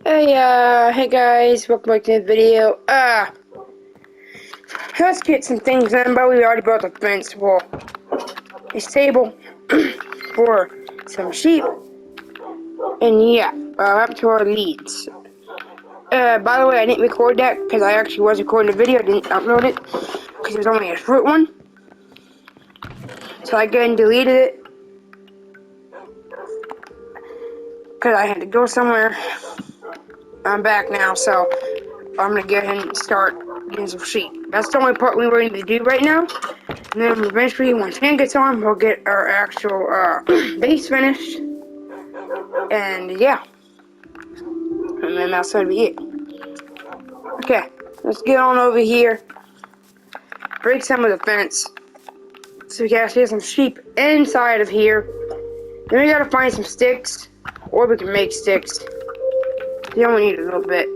Hey guys, welcome back to the video. Let's get some things done, but we already built a fence wall. A stable for some sheep, and yeah, up to our leads. By the way, I didn't record that because I actually was recording the video. I didn't upload it because it was only a short one. So I again and deleted it because I had to go somewhere. I'm back now, so I'm gonna go ahead and start getting some sheep. That's the only part we were going to do right now. And then eventually, once Han gets on, we'll get our actual base finished. And yeah. And then that's gonna be it. Okay, let's get on over here. Break some of the fence. So we can actually get some sheep inside of here. Then we gotta find some sticks. Or we can make sticks. We only need a little bit.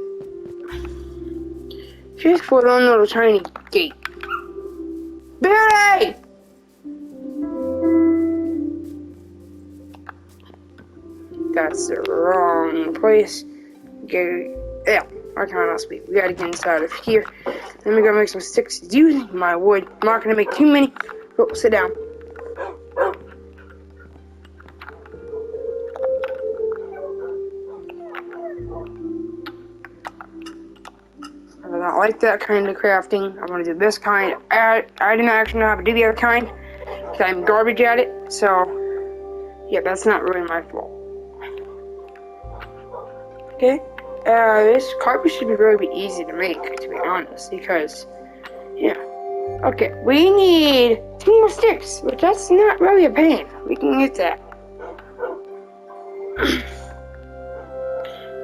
Just for one little tiny gate. Billy! That's the wrong place. Yeah, I cannot speak. We gotta get inside of here. Then we're gonna make some sticks using my wood. I'm not gonna make too many. Oh, sit down. I do not like that kind of crafting. I'm gonna do this kind. I didn't actually know how to do the other kind because I'm garbage at it. So, yeah, that's not really my fault. Okay. This carpet should be really easy to make, to be honest, because, yeah. Okay, we need 2 more sticks, which that's not really a pain. We can get that.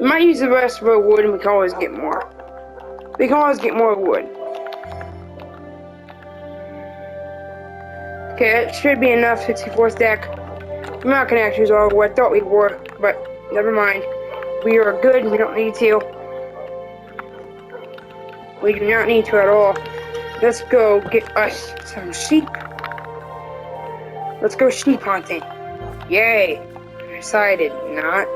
We might use the rest of our wood, and we can always get more. We can always get more wood. Okay, that should be enough, 64 stack. I'm not gonna actually use all the wood. I thought we were, but never mind. We are good, we don't need to. We do not need to at all. Let's go get us some sheep. Let's go sheep hunting. Yay! I decided not.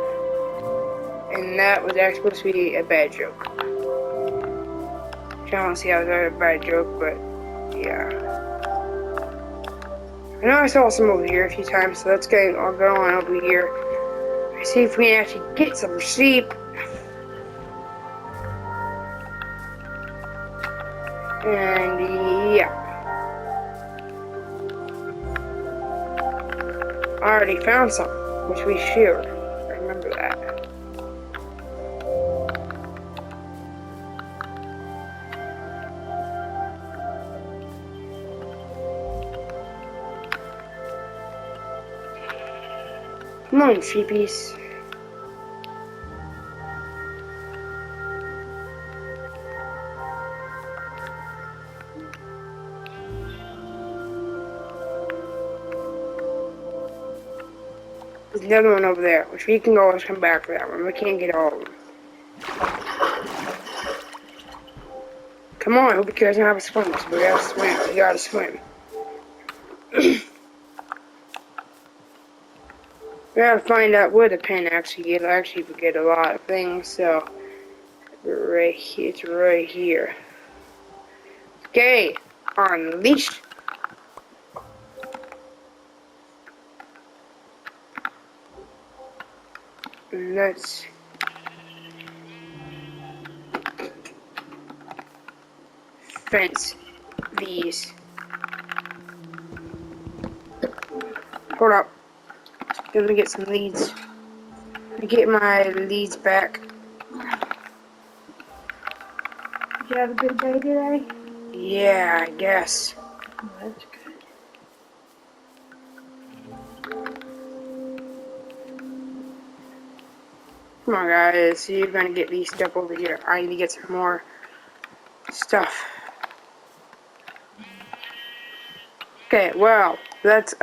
And that was actually supposed to be a bad joke. I don't see how that was a bad joke, but yeah. I know I saw some over here a few times, so let's go. I'll go on over here. See if we can actually get some sheep. And yeah. I already found some, which we should. Remember that. Come on, sheepies. There's another one over there, which we can always come back for that one. We can't get all of them. Come on, hope you guys don't have a swim. We gotta swim. We gotta swim. We gotta find out where the pen actually is. I actually forget a lot of things, so it's right here. Okay, unleash. Let's fence these. Hold up. Let me get some leads. Let me get my leads back. Did you have a good day today? Yeah, I guess. Oh, that's good. Come on, guys. You're gonna get these stuff over here. I need to get some more stuff. Okay, well, let's,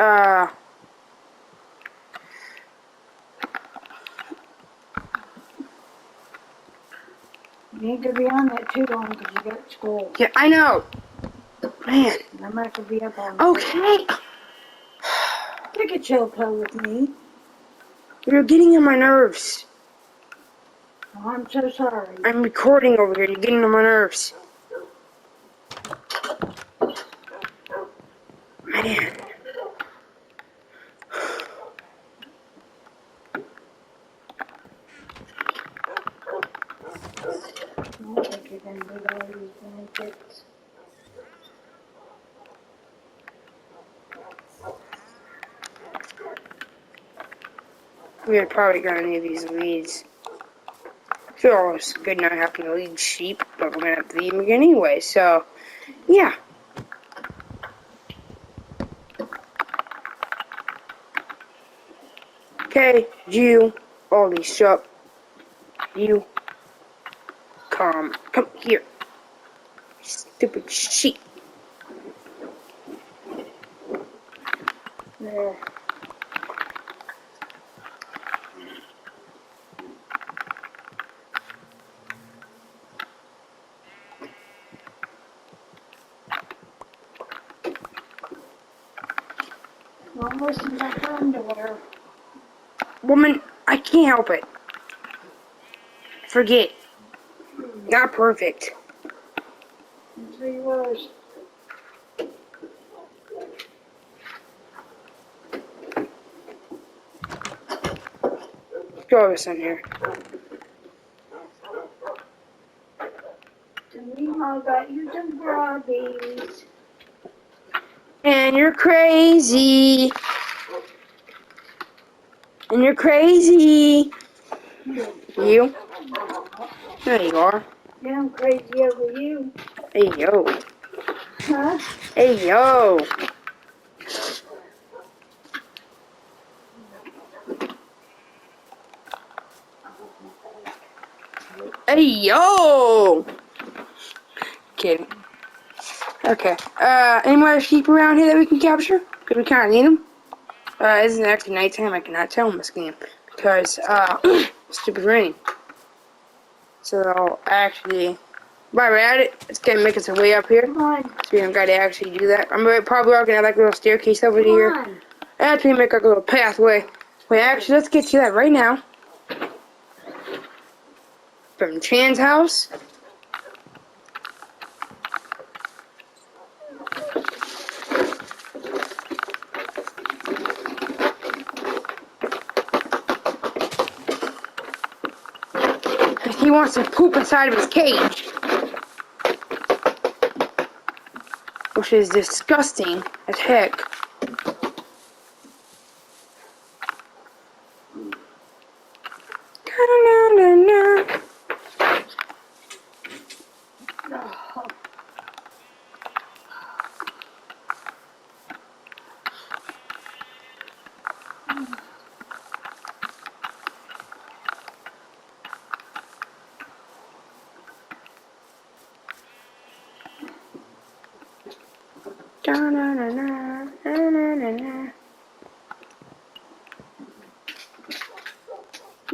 You ain't gonna be on that too long because you got school. yeah, I know. Man. I'm not gonna be up on Okay. You could chill play with me. You're getting on my nerves. Oh, I'm so sorry. I'm recording over here. You're getting on my nerves. Man. I don't think you're gonna do all these blankets. We're probably gonna need these leads. Sure, it's good not having to lead sheep, but we're gonna have to lead them again anyway, so, yeah. Okay, you, Ollie, shut. You, come here. Stupid sheep. There. Don't listen to her underwear. Woman, I can't help it. Forget. Not perfect. In 3 words. Throw this in here. I got you some grubbies. And you're crazy. And you're crazy. You? There you are. Yeah, I'm crazy over you. Hey, yo. Huh? Hey, yo. Hey, yo. Kidding. Okay. Any more sheep around here that we can capture? Because we kind of need them. This is actually nighttime. I cannot tell in this game. Because, stupid rain. So, actually, while we're at it, let's get making some way up here. Come on. So we don't gotta actually do that. I'm probably walking at like a little staircase over Come here. on. Actually, make like a little pathway. Wait, actually, let's get to that right now. From Chan's house. He wants to poop inside of his cage. Which is disgusting as heck.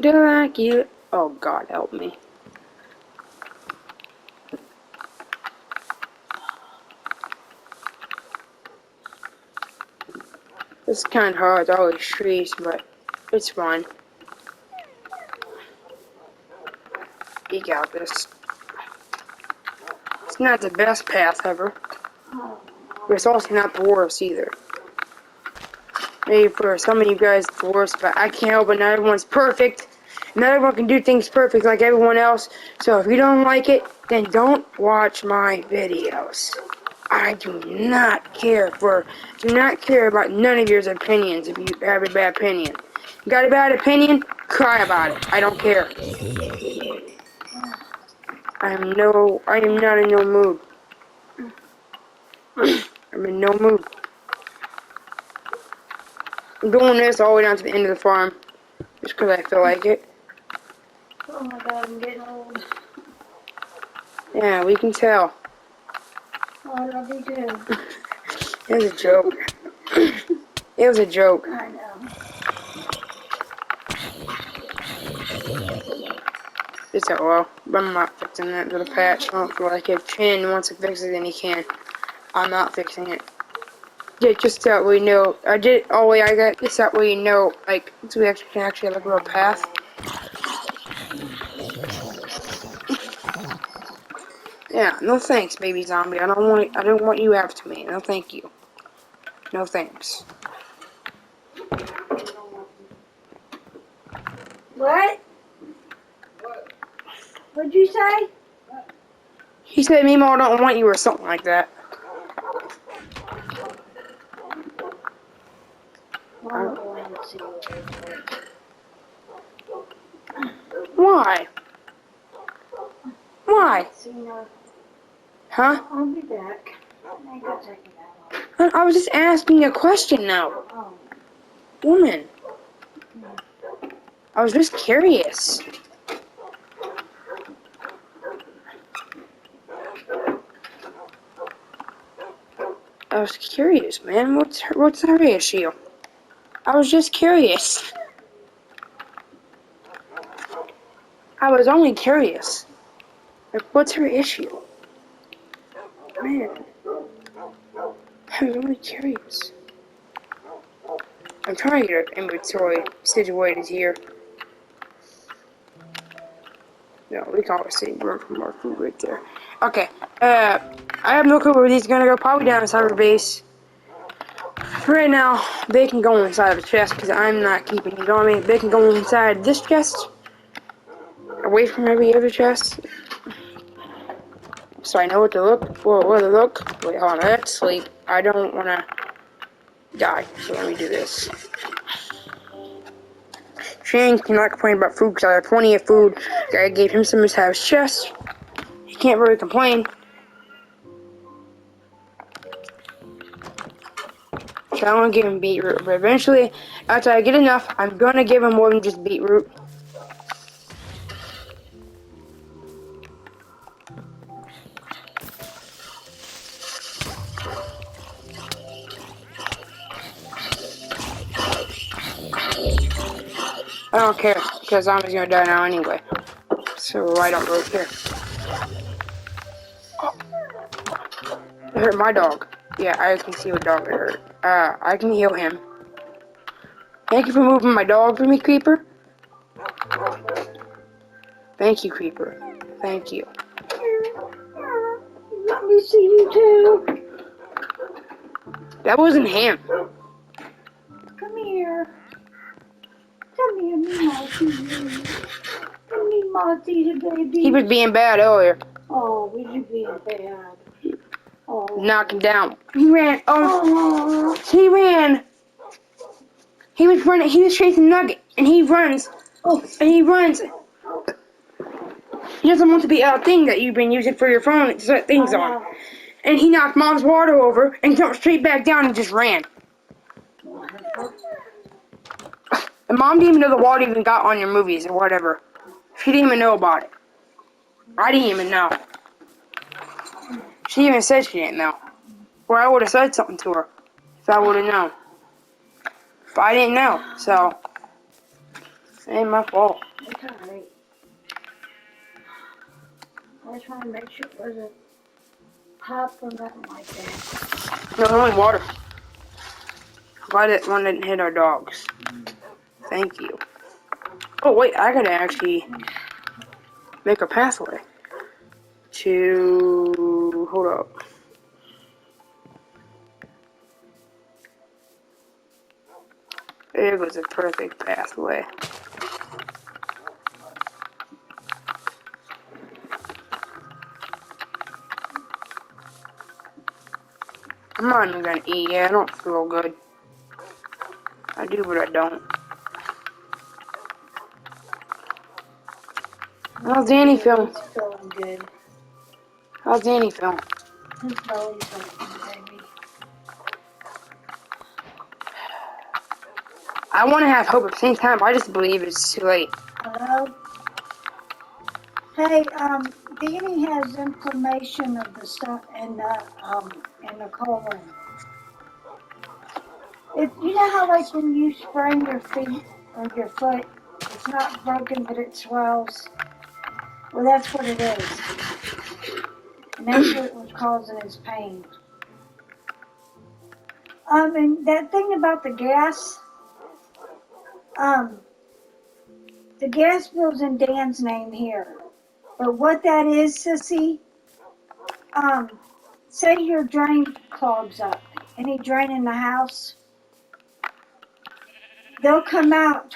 Do like you. Oh God, help me. It's kind of hard, all these trees, but it's fun. You got this. It's not the best path ever, but it's also not the worst either. Maybe for some of you guys it's the worst, but I can't help it. Not everyone's perfect. Not everyone can do things perfect like everyone else. So if you don't like it, then don't watch my videos. I do not care about none of your opinions if you have a bad opinion. You got a bad opinion? Cry about it. I don't care. I am not in no mood. I'm in no mood. I'm doing this all the way down to the end of the farm. Just because I feel like it. Oh my God, I'm getting old. Yeah, we can tell. Oh, I love you too. It was a joke. It was a joke. I know. It's well, but I'm not fixing that little patch. I don't feel like if Chan wants to fix it, then he can. I'm not fixing it. Yeah, just that we know. I did it all the way I got this that way you know, like, so we actually can have a little path. Yeah, no thanks, baby zombie. I don't want you after me. No thank you. No thanks. What? What'd you say? He said, Mimo, I don't want you or something like that. Well, I'll go in and see what Why? Why? See, no, Huh? I'll be back. I ain't gonna take that long. I was just asking a question now. Oh. Woman. I was just curious. I was curious, man. What's her issue? I was just curious. I was only curious. Like, what's her issue? Man. I was only curious. I'm trying to get her inventory situated here. No, we can always see room for more food right there. Okay. I have no clue where these are gonna go. Probably down inside our base. Right now, they can go inside the chest because I'm not keeping these on me. They can go inside this chest, away from every other chest. So I know what to look. Where to look. Wait, hold on. Let's sleep. I don't want to die. So let me do this. Shane cannot complain about food because I have plenty of food. I gave him some inside his chest. He can't really complain. So I want to give him beetroot, but eventually, after I get enough, I'm gonna give him more than just beetroot. I don't care, because zombie's gonna die now anyway. So I don't really care. Oh, it hurt my dog. Yeah, I can see what dog it hurt. I can heal him. Thank you for moving my dog for me, Creeper. Thank you, Creeper. Thank you. Let me see you too. That wasn't him. Come here. Come here, me Marty. Come me Marty, the baby. He was being bad earlier. Oh, was you being bad? Oh. Knock him down. He ran. Oh. He ran. He was running. He was chasing Nugget, and he runs. Oh. And he runs. He doesn't want to be a thing that you've been using for your phone to set things on. And he knocked Mom's water over and jumped straight back down and just ran. And Mom didn't even know the water even got on your movies or whatever. She didn't even know about it. I didn't even know. She even said she didn't know. Or I would have said something to her if I would have known. But I didn't know, so it ain't my fault. It's alright. I was trying to make sure it wasn't pop or nothing like that. No, only water. Glad that one didn't hit our dogs. Thank you. Oh wait, I gotta actually make a pathway to hold up. It was a perfect pathway. I'm not even gonna eat yet. I don't feel good. I do, but I don't. How's Danny feeling? He's feeling good. How's Danny feeling? His belly's hurting, baby. I want to have hope at the same time. I just believe it's too late. Hello? Hey, Danny has inflammation of the stomach and the colon. If you know how like when you sprain your feet or your foot, it's not broken but it swells. Well, that's what it is, and that's what was causing his pain. And that thing about the gas, the gas bill's in Dan's name here. But what that is, Sissy, say your drain clogs up, any drain in the house, they'll come out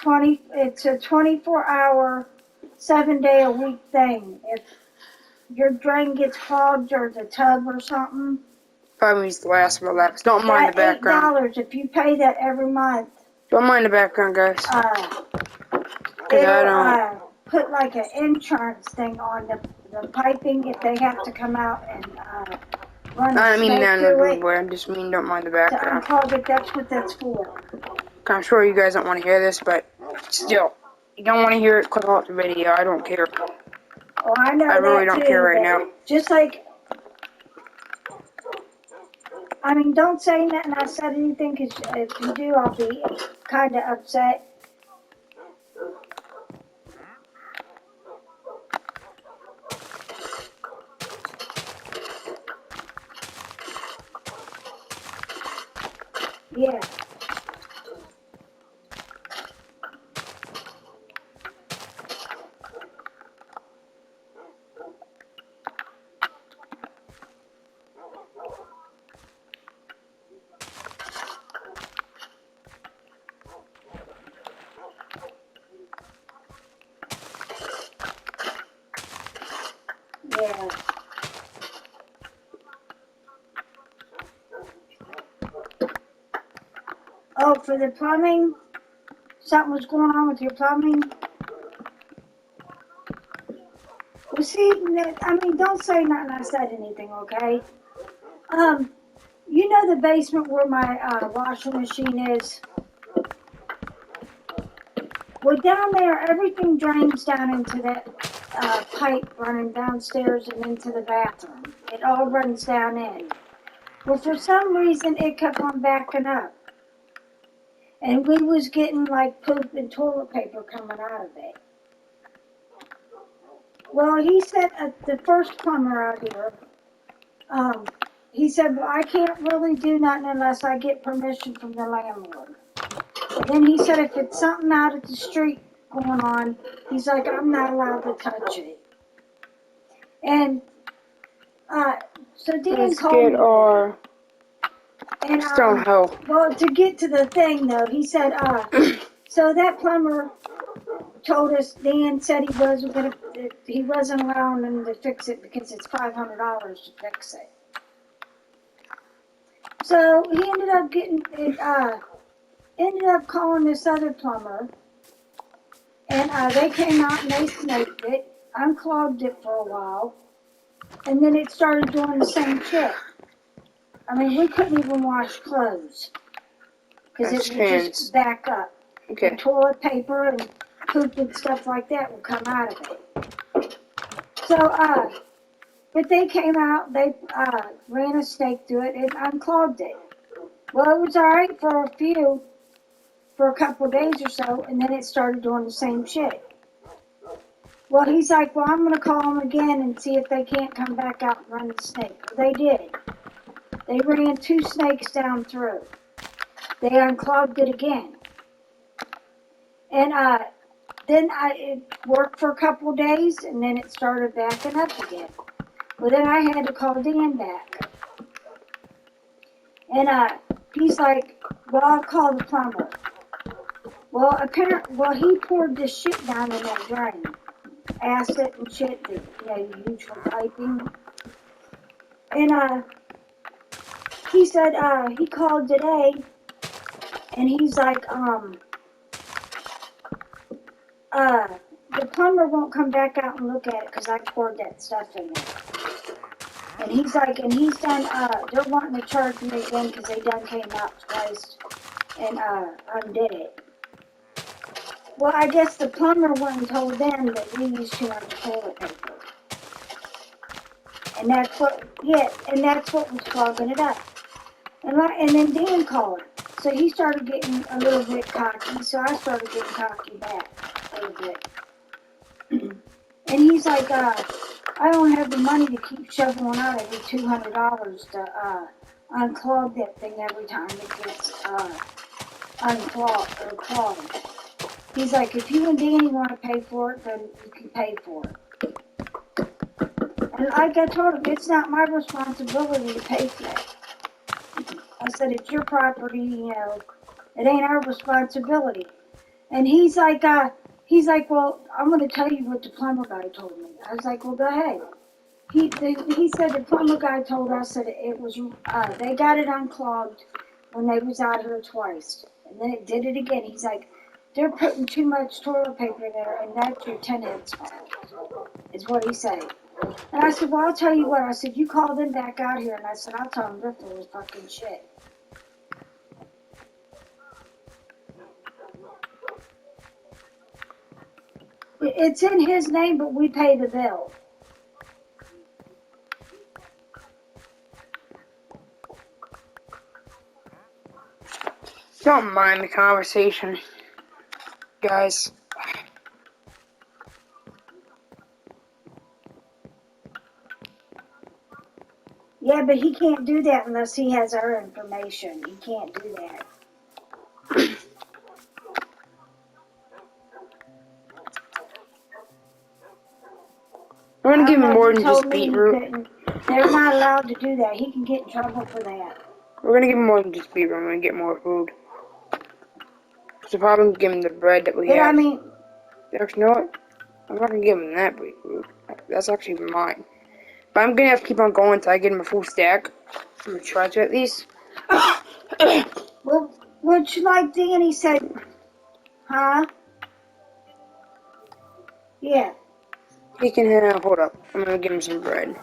it's a 24-hour, 7-day-a-week thing. If your drain gets clogged or the tub or something, Probably needs to last about that. Don't mind the that background. $8, if you pay that every month, Don't mind the background, guys. it'll put like an insurance thing on the piping if they have to come out and run I a mean, snake no, through it I just mean don't mind the to background. unclog it. That's what that's for. I'm sure you guys don't want to hear this, but still, you don't want to hear it, click off the video. I don't care. Oh, I know I really that don't too, care right but now. just like, I mean, don't say nothing. I said anything, because if you do, I'll be kind of upset. Yeah. Yeah. Oh, for the plumbing, something was going on with your plumbing. Well, see, I mean, don't say nothing. I said anything, okay? You know the basement where my washing machine is? Well, down there, everything drains down into that pipe running downstairs and into the bathroom. It all runs down in. Well, for some reason, it kept on backing up. And we was getting like poop and toilet paper coming out of it. Well, he said, the first plumber out here, he said, well, I can't really do nothing unless I get permission from the landlord. And then he said, if it's something out at the street going on, he's like, I'm not allowed to touch it. And so Dan Let's told get me, our and stone hoe. well, to get to the thing though, he said, so that plumber told us, Dan said he wasn't allowing them to fix it because it's $500 to fix it. So he ended up getting it, ended up calling this other plumber, and they came out and they snaked it, unclogged it for a while, and then it started doing the same shit. I mean, we couldn't even wash clothes because it would just back up. Okay. And toilet paper and poop and stuff like that would come out of it. So, but they came out, they ran a snake through it and unclogged it. Well, it was all right for a couple of days or so, and then it started doing the same shit. Well, he's like, well, I'm going to call them again and see if they can't come back out and run the snake. Well, they did. They ran 2 snakes down through. They unclogged it again. And then it worked for a couple of days, and then it started backing up again. Well, then I had to call Dan back. And he's like, well, I'll call the plumber. Well, he poured this shit down in that drain. Acid and shit that you use for piping. And he said he called today, and he's like, the plumber won't come back out and look at it because I poured that stuff in there. And he's like, and he's done, they're wanting to charge me again because they done came out twice and undid it. Well, I guess the plumber went and told them that we used too much toilet paper. And that's what was clogging it up. And then Dan called. So he started getting a little bit cocky, so I started getting cocky back a little bit. And he's like, I don't have the money to keep shoveling out every $200 to unclog that thing every time it gets unclogged or clogged. He's like, if you and Danny want to pay for it, then you can pay for it. And And like I told him, it's not my responsibility to pay for it. I said, it's your property, you know, it ain't our responsibility. And he's like, well, I'm going to tell you what the plumber guy told me. I was like, well, go ahead. He said the plumber guy told us that it was, they got it unclogged when they was out here twice. And then it did it again. He's like, they're putting too much toilet paper there, and that's your tenant's fault, is what he said. And I said, well, I'll tell you what. I said, you call them back out here. And I said, I'll tell them they're full of fucking shit. It's in his name, but we pay the bill. Don't mind the conversation, guys. Yeah, but he can't do that unless he has our information. He can't do that. I'm gonna give him more He than told just me he beetroot. couldn't. They're not allowed to do that. He can get in trouble for that. We're gonna give him more than just beetroot. I'm gonna get more food. So probably give him the bread that we But have. I mean, Actually, you know what? I'm not gonna give him that beetroot. That's actually mine. But I'm gonna have to keep on going until I get him a full stack. I'm gonna try to at least. well, what you like Danny said, huh? Yeah. He can have. Hold up. I'm gonna give him some bread.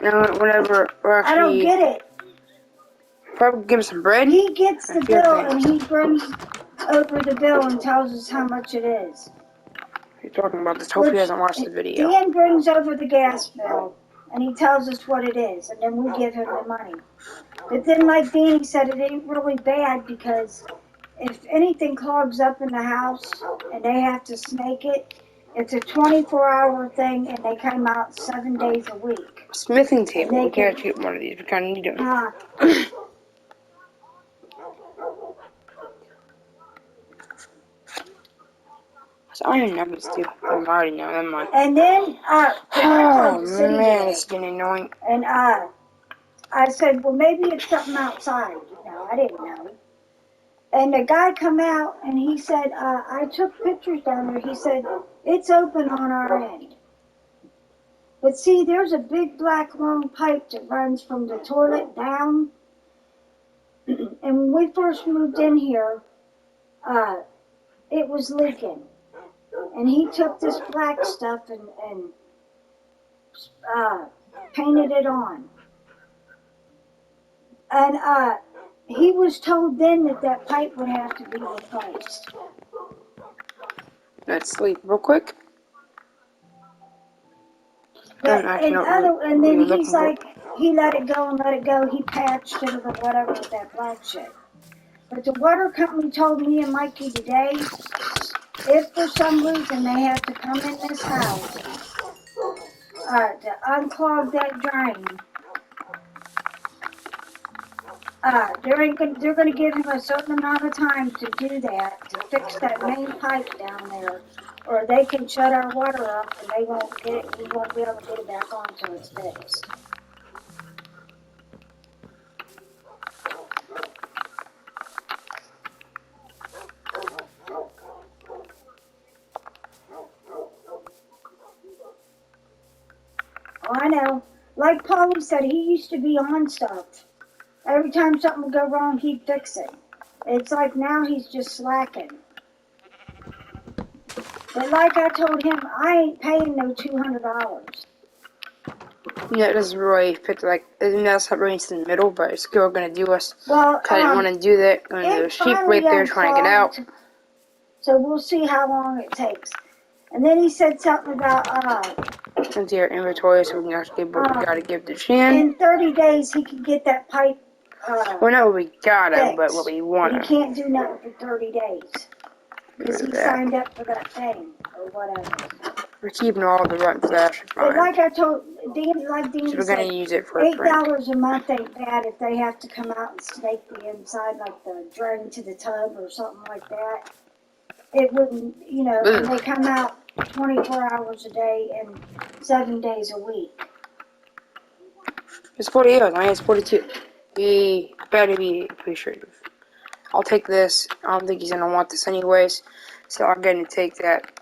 Now, whenever we're actually. I don't get it. Probably give him some bread. He gets the That's your bill thing. and he brings over the bill and tells us how much it is. You're talking about this. Hopefully, he hasn't watched the video. Dan brings over the gas bill and he tells us what it is, and then we give him the money. But then, like Danny said, it ain't really bad because if anything clogs up in the house and they have to snake it, it's a 24-hour thing and they come out 7 days a week. Smithing table. They We can can- actually get one of these. We kind of need them. So I don't know what to do. I already know. Never mind. And then, Oh the city man, today. it's getting annoying. And I said, well, maybe it's something outside. You know, I didn't know. And the guy come out and he said, I took pictures down there. He said, it's open on our end. But see, there's a big black long pipe that runs from the toilet down. And when we first moved in here, it was leaking. And he took this black stuff and painted it on. And he was told then that pipe would have to be replaced. Let's sleep real quick. And then he's like, he let it go and let it go. He patched it or whatever with that black shit. But the water company told me and Mikey today, if for some reason they have to come in this house to unclog that drain, they're going to give him a certain amount of time to do that, to fix that main pipe down there, or they can shut our water off and they won't get it. We won't be able to get it back on until it's fixed. Oh, I know. Like Paulie said, he used to be on stuff. Every time something would go wrong, he'd fix it. It's like now he's just slacking. But like I told him, I ain't paying no $200. Yeah, it doesn't really fit, like, that's not really in the middle, but it's still gonna do us. Well, I didn't want to do that. There's sheep right there trying to get out. So we'll see how long it takes. And then he said something about, Into your inventory, so we can actually get what we gotta give to Shan. in 30 days he can get that pipe, Well, not what we gotta, but what we He wanna. can't do nothing for 30 days. Because he signed up for that thing, or whatever. We're keeping all the rotten flash. But like I told Dean, So we're gonna use it for $8 a month ain't bad if they have to come out and snake the inside, like the drain to the tub or something like that. It wouldn't, you know, when they come out, 24 hours a day and 7 days a week. It's 40 years. I mean, it's 42. He better be appreciative. I'll take this. I don't think he's gonna want this anyways, so I'm gonna take that.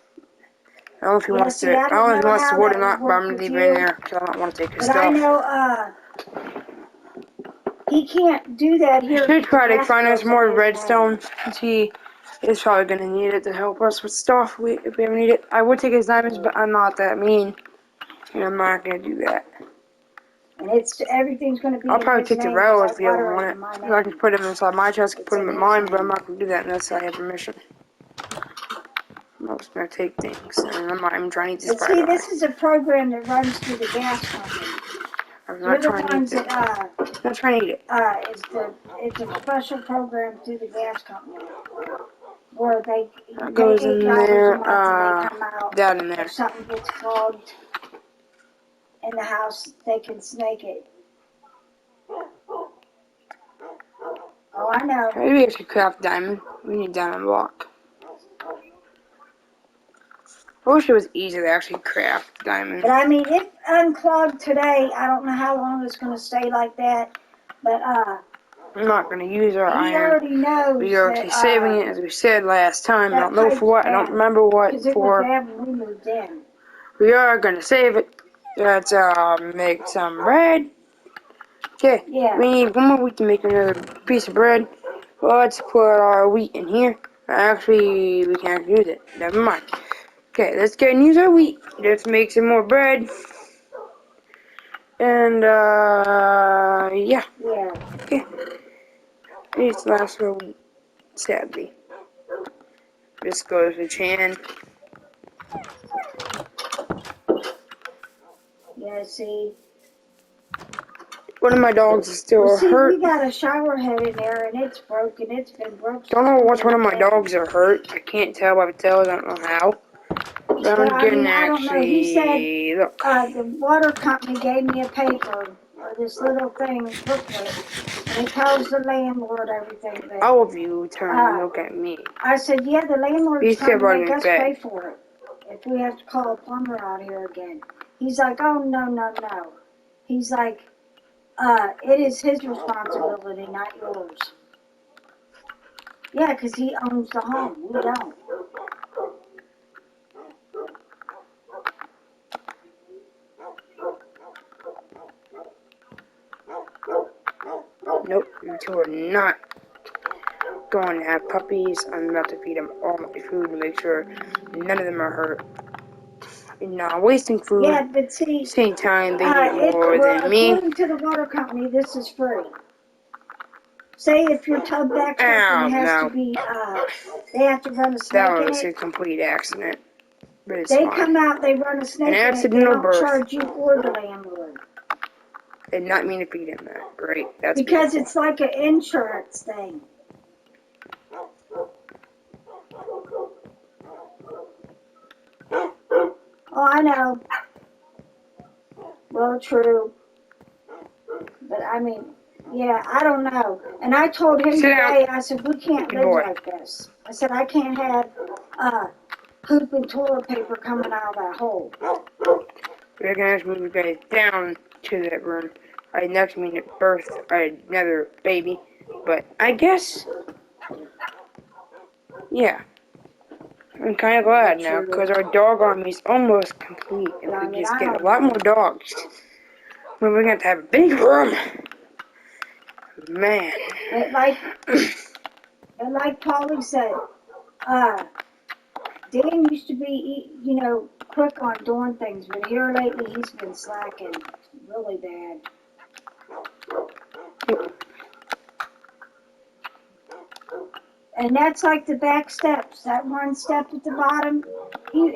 I don't know if he wants to. I don't know if he wants to wood or not, but I'm gonna leave it in there because I don't want to take his But stuff. I know, he can't do that here. Should try to find us more redstone. He is probably gonna need it to help us with stuff if we ever need it. I would take his diamonds, but I'm not that mean, and I'm not gonna do that. And everything's gonna be. I'll probably take the railroads if you ever want it. Mine. I can put them inside my chest, I can put them in mine, but I'm not gonna do that unless I have permission. I'm just gonna take things, and I'm not even trying to eat this. But see, this is a program that runs through the gas company. I'm not trying to eat it. I'm not trying to eat it. It's a special program through the gas company where they That goes in there. they come out. That in there. If something gets clogged in the house, they can snake it. Oh, I know. Maybe I should craft diamond. We need diamond block. I wish it was easy to actually craft diamond. But I mean, it unclogged today. I don't know how long it's going to stay like that. But I'm not going to use our he iron. already knows. We are actually saving it, as we said last time. I don't know for what. I don't remember what Because it for. was bad when we moved in. We are going to save it. Let's make some bread. Okay. Yeah. We need one more wheat to make another piece of bread. Let's put our wheat in here. Actually, we can't use it. Never mind. Okay, let's go and use our wheat. Let's make some more bread. And, yeah. Yeah. Okay. It's the last row wheat, sadly. This goes to Chan. Yeah, see. One of my dogs is still hurt. We got a shower head in there and it's broken. It's been broken. Don't know which one of my dogs are hurt. I can't tell by the tail. I don't know how. But I'm getting actually. He said, look. The water company gave me a paper or this little thing booklet, and it tells the landlord everything. All of you turn and look at me. I said, yeah, the landlord's trying trying to make us pay for it if we have to call a plumber out here again. He's like, oh, no. He's like, it is his responsibility, not yours. Yeah, because he owns the home. We don't. Nope, you two are not going to have puppies. I'm about to feed them all my food to make sure none of them are hurt. And not wasting food. Yeah, but see, same time they eat more than me. According to the water company, this is free. Say if your tub backs up and has to be, they have to run a snake that was in a it. complete accident. But it's They fine. come out, they run a snake in it, accidental they don't charge you or the landlord. Did not mean to feed him that. Great. That's because beautiful. It's like an insurance thing. Oh, I know. Well, true. But I mean, yeah, I don't know. And I told him today, I said, we can't live like this. I said, I can't have poop and toilet paper coming out of that hole. We're going to move you guys down to that room. I next mean at birth another baby. But I guess, yeah. I'm kind of glad now, because our dog army is almost complete. If we just get a lot more dogs, we're going to have a big room. Man. Like Paulie said, Dan used to be, quick on doing things, but here lately he's been slacking really bad. And that's like the back steps. That one step at the bottom, he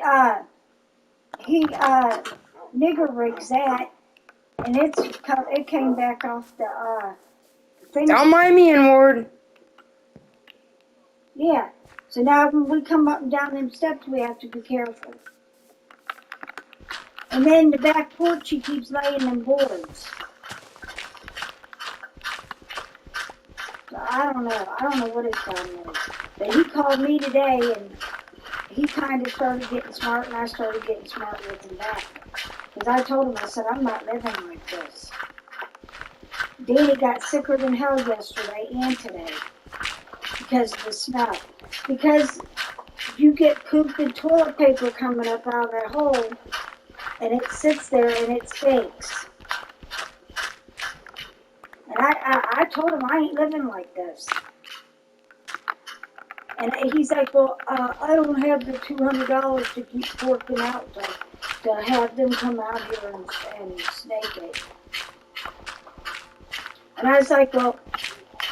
nigger rigs that, and it came back off the thing. Don't mind me, N-word. Yeah. So now when we come up and down them steps, we have to be careful. And then the back porch, he keeps laying them boards. So I don't know what his problem is. But he called me today and he kind of started getting smart, and I started getting smart with him back. Because I told him, I said, I'm not living like this. Danny got sicker than hell yesterday and today because of the snow. Because you get poop and toilet paper coming up out of that hole, and it sits there and it stinks. And I told him I ain't living like this. And he's like, well, I don't have the $200 to keep forking out to have them come out here and snake it. And I was like, well,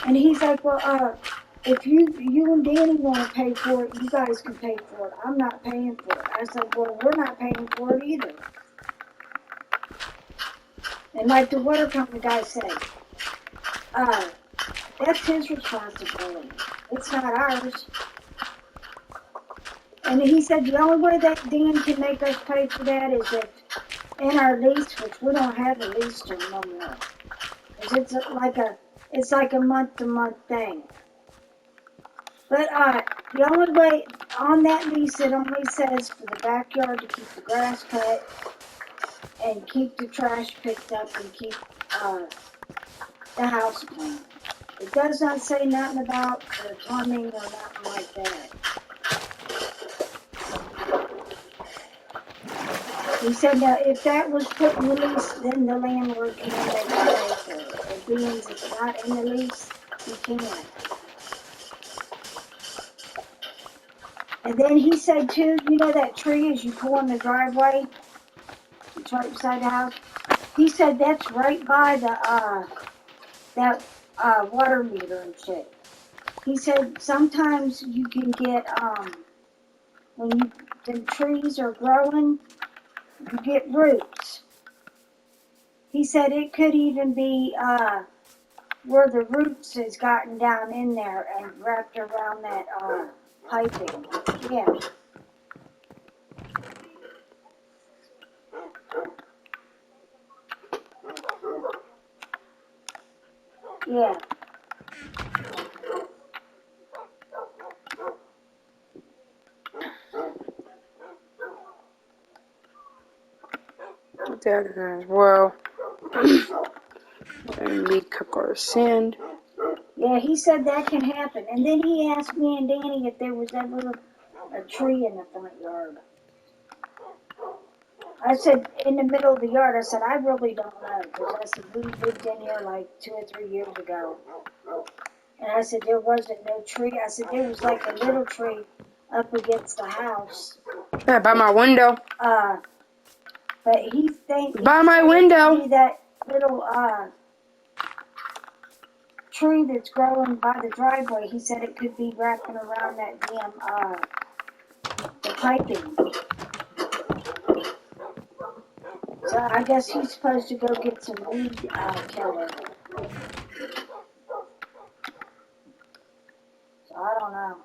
and he's like, well, if you and Danny want to pay for it, you guys can pay for it. I'm not paying for it. I was like, well, we're not paying for it either. And like the water company guy said, that's his responsibility. It's not ours. And he said the only way that Dan can make us pay for that is if in our lease, which we don't have a lease term no more. Because it's like a month-to-month thing. But the only way on that lease, it only says for the backyard to keep the grass cut and keep the trash picked up and keep the house clean. It does not say nothing about the plumbing or nothing like that. He said that if that was put in the lease, then the landlord can make it pay for it. If being it's not in the lease, he can't. And then he said too, you know that tree as you pull in the driveway? It's right beside the house. He said that's right by the that water meter and shit. He said sometimes you can get when the trees are growing, you get roots. He said it could even be where the roots has gotten down in there and wrapped around that piping. Yeah. Yeah. That as well. And we cook our sand. Yeah, he said that can happen. And then he asked me and Danny if there was ever a tree in the front yard. I said, in the middle of the yard, I said, I really don't know. Because I said, we lived in here like 2 or 3 years ago. And I said, there wasn't no tree. I said, there was like a little tree up against the house. Yeah, by my window. But he thinks By my window. That little tree that's growing by the driveway. He said it could be wrapping around that damn the piping. So I guess he's supposed to go get some weed killer. So I don't know.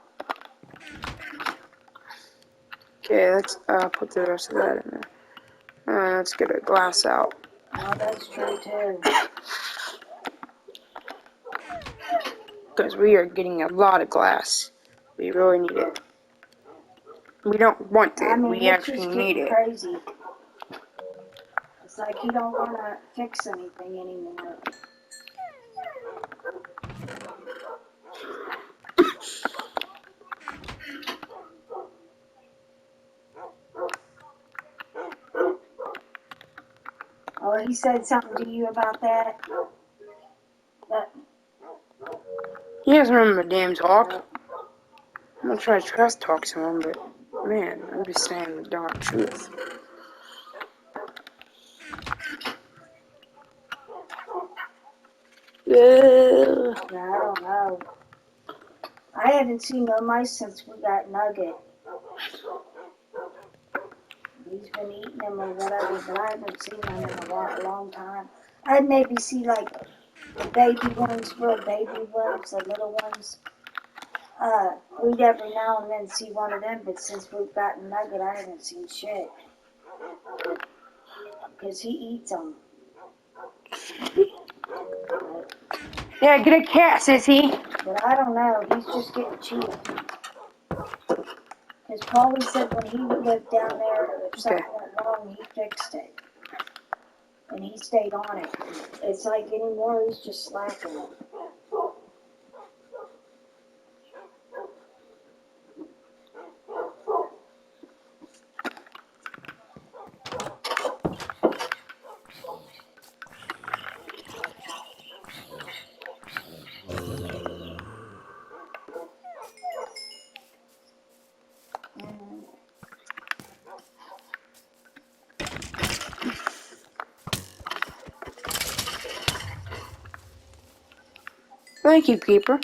Okay, let's put the rest of that in there. Let's get a glass out. Oh, that's true too. Because we are getting a lot of glass. We really need it. We don't want it. I mean, we actually need it. Crazy. It's like you don't want to fix anything anymore. Oh, he said something to you about that? He doesn't remember damn talk. I'm gonna try to trust talk to him, but man, I'm just saying the darn truth. Yeah, I don't know. I haven't seen no mice since we got Nugget. He's been eating them or whatever, but I haven't seen them in a long time. I'd maybe see like the baby ones, real baby ones, the little ones. We'd every now and then see one of them, but since we've gotten Nugget, I haven't seen shit. Because he eats them. Yeah, get a cat, sissy. But I don't know, he's just getting cheap. Because Paulie said when he lived down there, if Okay. something went wrong, he fixed it. And he stayed on it. It's like anymore, he's just slacking. Thank you, Keeper.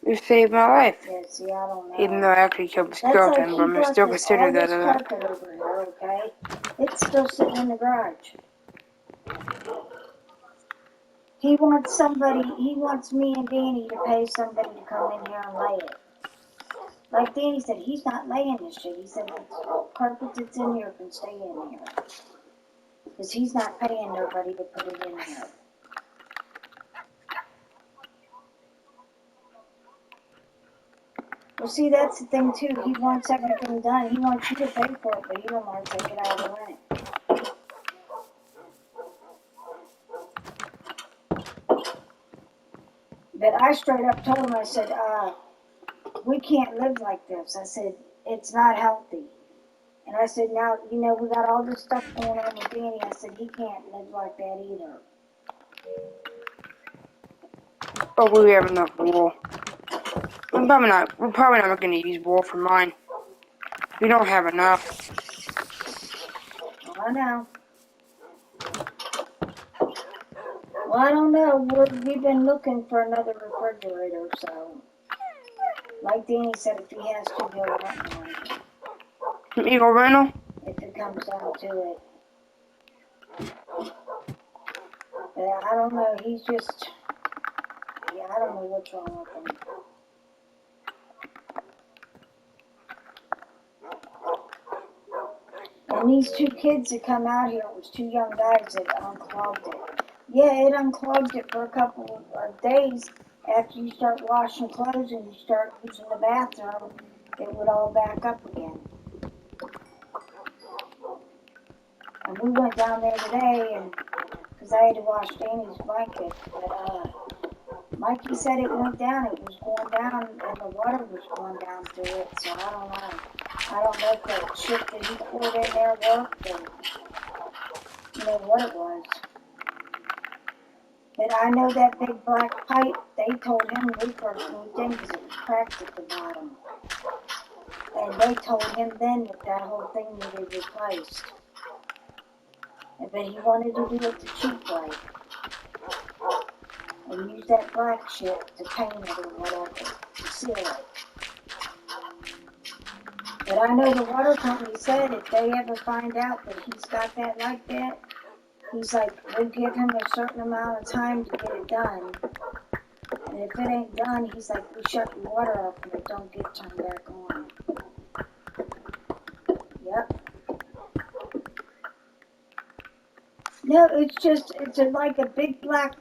You saved my life. Yeah, see, I don't know. Even though I actually killed the That's like skeleton, he but I'm brought still this, consider all that this a carpet over here, okay? It's still sitting in the garage. He wants me and Danny to pay somebody to come in here and lay it. Like Danny said, he's not laying this shit. He said the carpet that's in here can stay in here. Because he's not paying nobody to put it in here. Well, see, that's the thing, too. He wants everything done. He wants you to pay for it, but he don't want to take it out of the rent. But I straight up told him, I said, we can't live like this. I said, it's not healthy. And I said, now, you know, we got all this stuff going on with Danny. I said, he can't live like that either. but we have enough wool. We're probably not going to use wool for mine. We don't have enough. I know. Well, I don't know. We've been looking for another refrigerator, so. Like Danny said, if he has to, he'll rent one. Eagle rental? If it comes down to it. But I don't know. He's just. Yeah, I don't know what's wrong with him. And these two kids that come out here, it was two young guys that unclogged it. Yeah, it unclogged it for a couple of days. After you start washing clothes and you start using the bathroom, it would all back up again. And we went down there today, and because I had to wash Danny's blanket, but Mikey said it went down. It was going down, and the water was going down through it. So I don't know. I don't know if the shit that he poured in there worked, or you know what it was. But I know that big black pipe, they told him we first moved in because it was cracked at the bottom. And they told him then that that whole thing needed replaced. But he wanted to do it the cheap way. And use that black shit to paint it or whatever, to seal it. But I know the water company said if they ever find out that he's got that like that, he's like, we'll give him a certain amount of time to get it done. And if it ain't done, he's like, we shut the water off and it don't get turned back on. Yep. No, it's just, like a big black,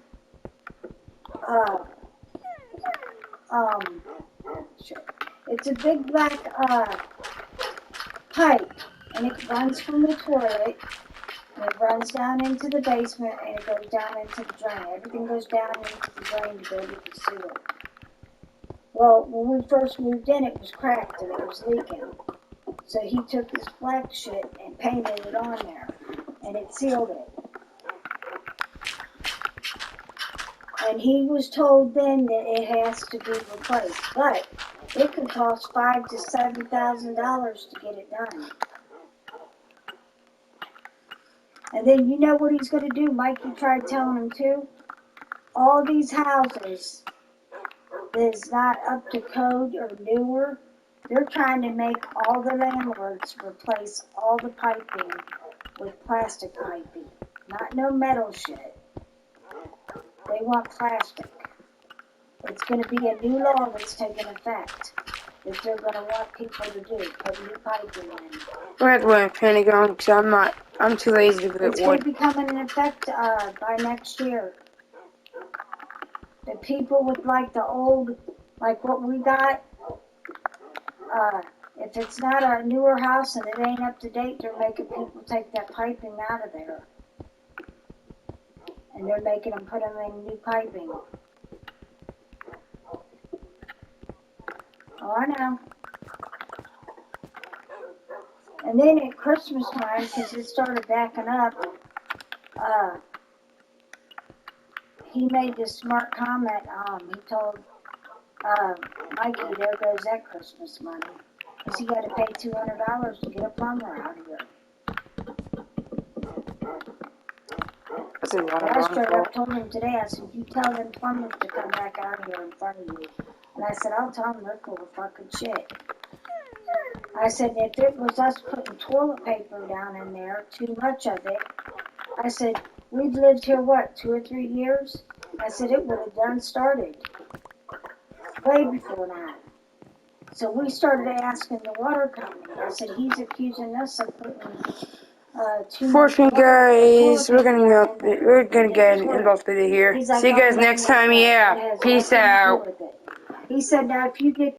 it's a big black, pipe, and it runs from the toilet, and it runs down into the basement, and it goes down into the drain. Everything goes down into the drain to go to the sewer. Well, when we first moved in, it was cracked and it was leaking. So he took this black shit and painted it on there, and it sealed it. And he was told then that it has to be replaced, but it could cost $5,000 to $7,000 to get it done. And then you know what he's going to do? Mikey tried telling him too. All these houses that is not up to code or newer, they're trying to make all the landlords replace all the piping with plastic piping, not no metal shit. They want plastic. It's going to be a new law that's taking effect that they're going to want people to do, put new piping in. I have to wait a Pentagon because I'm too lazy to It's get going wood. to be coming in effect by next year. The people with like the old, like what we got, If it's not a newer house and it ain't up to date, they're making people take that piping out of there. And they're making them put them in new piping. Oh, I know. And then at Christmas time, because it started backing up, he made this smart comment. He told Mikey, there goes that Christmas money. Because he got to pay $200 to get a plumber out here. That's a lot And I of straight money. up told him today, I said, you tell them plumbers to come back out here in front of you. And I said, I'll tell them they're full of fucking shit. I said, if it was us putting toilet paper down in there, too much of it, I said, we've lived here, what, 2 or 3 years? I said, it would have done started. Way before that. So we started asking the water company. I said, he's accusing us of putting too much Fortunately, guys, toilet we're gonna paper get in an the end toilet. off video here. He's like, See you oh, guys no, next no, time. no. Yeah, That has peace nothing to do out. with it. He said, now if you get